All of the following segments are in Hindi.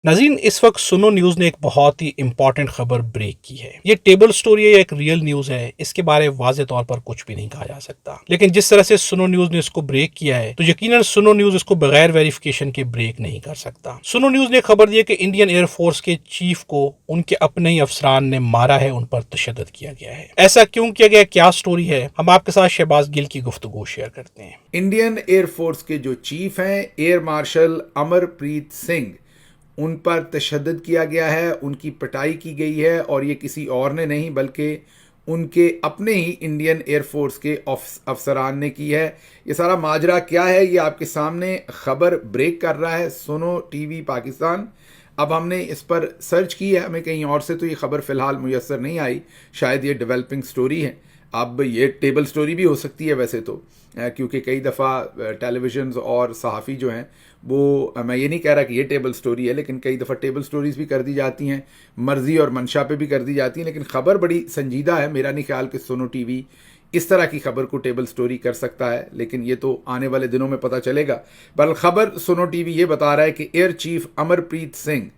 नाज़रीन, इस वक्त सुनो न्यूज़ ने एक बहुत ही इंपॉर्टेंट खबर ब्रेक की है। ये टेबल स्टोरी है या एक रियल न्यूज़ है, इसके बारे में वाज़े तौर पर कुछ भी नहीं कहा जा सकता। लेकिन जिस तरह से सुनो न्यूज़ ने इसको ब्रेक किया है, तो यकीनन सुनो न्यूज़ इसको बगैर वेरिफिकेशन के ब्रेक नहीं कर सकता। सुनो न्यूज़ ने खबर दी है कि इंडियन एयरफोर्स के चीफ को उनके अपने ही अफसरान ने मारा है, उन पर तशद्दुद किया गया है। ऐसा क्यों किया गया, क्या स्टोरी है, हम आपके साथ शहबाज गिल की गुफ्तगू शेयर करते हैं। इंडियन एयरफोर्स के जो चीफ हैं एयर मार्शल अमरप्रीत सिंह, उन पर तशद्दुद किया गया है, उनकी पिटाई की गई है और ये किसी और ने नहीं बल्कि उनके अपने ही इंडियन एयरफोर्स के अफसरान ने की है। ये सारा माजरा क्या है, ये आपके सामने खबर ब्रेक कर रहा है सुनो टीवी पाकिस्तान। अब हमने इस पर सर्च की है, हमें कहीं और से तो ये खबर फ़िलहाल मुयस्सर नहीं आई, शायद ये डेवलपिंग स्टोरी है। अब ये टेबल स्टोरी भी हो सकती है वैसे तो, क्योंकि कई दफ़ा टेलीविज़न्स और सहाफ़ी जो हैं वो, मैं ये नहीं कह रहा कि ये टेबल स्टोरी है, लेकिन कई दफ़ा टेबल स्टोरीज़ भी कर दी जाती हैं, मर्ज़ी और मंशा पे भी कर दी जाती हैं। लेकिन ख़बर बड़ी संजीदा है, मेरा नहीं ख्याल कि सुनो टीवी इस तरह की खबर को टेबल स्टोरी कर सकता है, लेकिन ये तो आने वाले दिनों में पता चलेगा। बल खबर सुनो टीवी ये बता रहा है कि एयर चीफ अमरप्रीत सिंह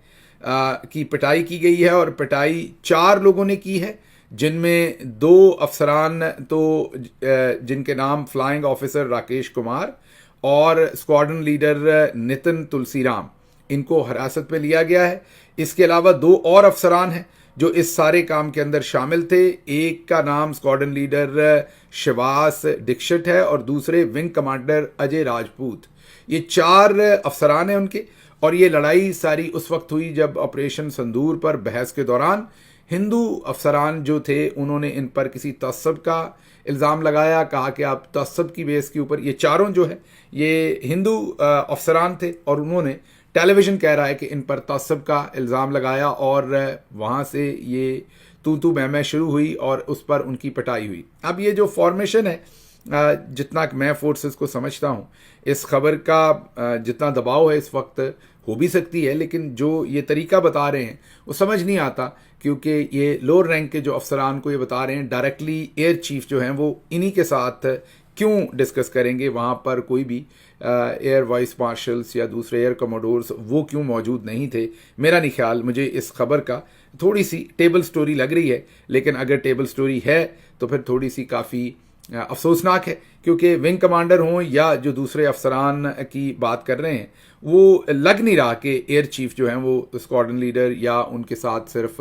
की पिटाई की गई है और पिटाई 4 लोगों ने की है, जिनमें 2 अफसरान तो जिनके नाम फ्लाइंग ऑफिसर राकेश कुमार और स्क्वाड्रन लीडर नितिन तुलसीराम, इनको हिरासत में लिया गया है। इसके अलावा 2 और अफसरान हैं जो इस सारे काम के अंदर शामिल थे। एक का नाम स्क्वाड्रन लीडर शिवास दीक्षित है और दूसरे विंग कमांडर अजय राजपूत। ये 4 अफसरान हैं उनके, और ये लड़ाई सारी उस वक्त हुई जब ऑपरेशन संदूर पर बहस के दौरान हिंदू अफसरान जो थे उन्होंने इन पर किसी तअस्सुब का इल्ज़ाम लगाया, कहा कि आप तअस्सुब की बेस के ऊपर, ये चारों जो है ये हिंदू अफसरान थे और उन्होंने, टेलीविज़न कह रहा है कि इन पर तअस्सुब का इल्ज़ाम लगाया और वहाँ से ये तू मैं शुरू हुई और उस पर उनकी पिटाई हुई। अब ये जो फॉर्मेशन है, जितना मैं फोर्सेस को समझता हूँ, इस खबर का जितना दबाव है इस वक्त हो भी सकती है, लेकिन जो ये तरीका बता रहे हैं वो समझ नहीं आता, क्योंकि ये लोअर रैंक के जो अफसरान को ये बता रहे हैं डायरेक्टली एयर चीफ जो हैं वो इन्हीं के साथ क्यों डिस्कस करेंगे, वहाँ पर कोई भी एयर वाइस मार्शल्स या दूसरे एयर कमोडोर्स वो क्यों मौजूद नहीं थे। मेरा नहीं ख्याल, मुझे इस खबर का थोड़ी सी टेबल स्टोरी लग रही है, लेकिन अगर टेबल स्टोरी है तो फिर थोड़ी सी काफ़ी अफसोसनाक है, क्योंकि विंग कमांडर हों या जो दूसरे अफसरान की बात कर रहे हैं, वो लग नहीं रहा कि एयर चीफ जो हैं वो स्क्वाड्रन लीडर या उनके साथ सिर्फ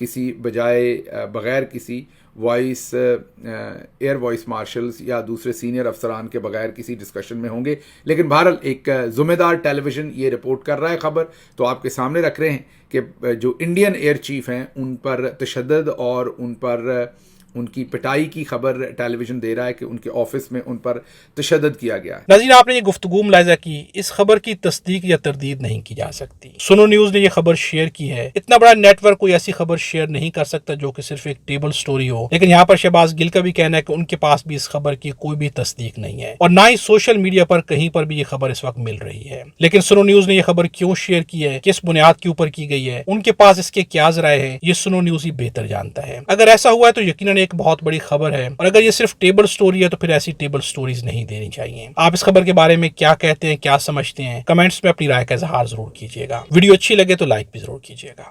किसी बजाय बग़ैर किसी वॉइस एयर वॉइस मार्शल्स या दूसरे सीनियर अफसरान के बगैर किसी डिस्कशन में होंगे। लेकिन बहरहाल एक ज़िम्मेदार टेलीविज़न ये रिपोर्ट कर रहा है खबर, तो आपके सामने रख रहे हैं कि जो इंडियन एयर चीफ हैं उन पर तशद्दुद और उन पर उनकी पिटाई की खबर टेलीविजन दे रहा है कि उनके ऑफिस में उन पर तशद्दुद किया गया है। नाज़रीन, आपने ये गुफ्तगू मुलाहिज़ा की, इस खबर की तस्दीक या तरदीद नहीं की जा सकती। सुनो न्यूज़ ने यह खबर शेयर की है। इतना बड़ा नेटवर्क कोई ऐसी खबर शेयर नहीं कर सकता जो कि सिर्फ एक टेबल स्टोरी हो। लेकिन यहाँ पर शहबाज गिल का भी कहना है कि उनके पास भी इस खबर की कोई भी तस्दीक नहीं है और ना ही सोशल मीडिया पर कहीं पर भी ये खबर इस वक्त मिल रही है। लेकिन सुनो न्यूज़ ने यह खबर क्यों शेयर की है, किस बुनियाद के ऊपर की गई है, उनके पास इसके क्या ज़राए है, ये सुनो न्यूज़ ही बेहतर जानता है। अगर ऐसा हुआ है तो यकीनन एक बहुत बड़ी खबर है, और अगर ये सिर्फ टेबल स्टोरी है तो फिर ऐसी टेबल स्टोरीज नहीं देनी चाहिए। आप इस खबर के बारे में क्या कहते हैं, क्या समझते हैं, कमेंट्स में अपनी राय का इजहार जरूर कीजिएगा। वीडियो अच्छी लगे तो लाइक भी जरूर कीजिएगा।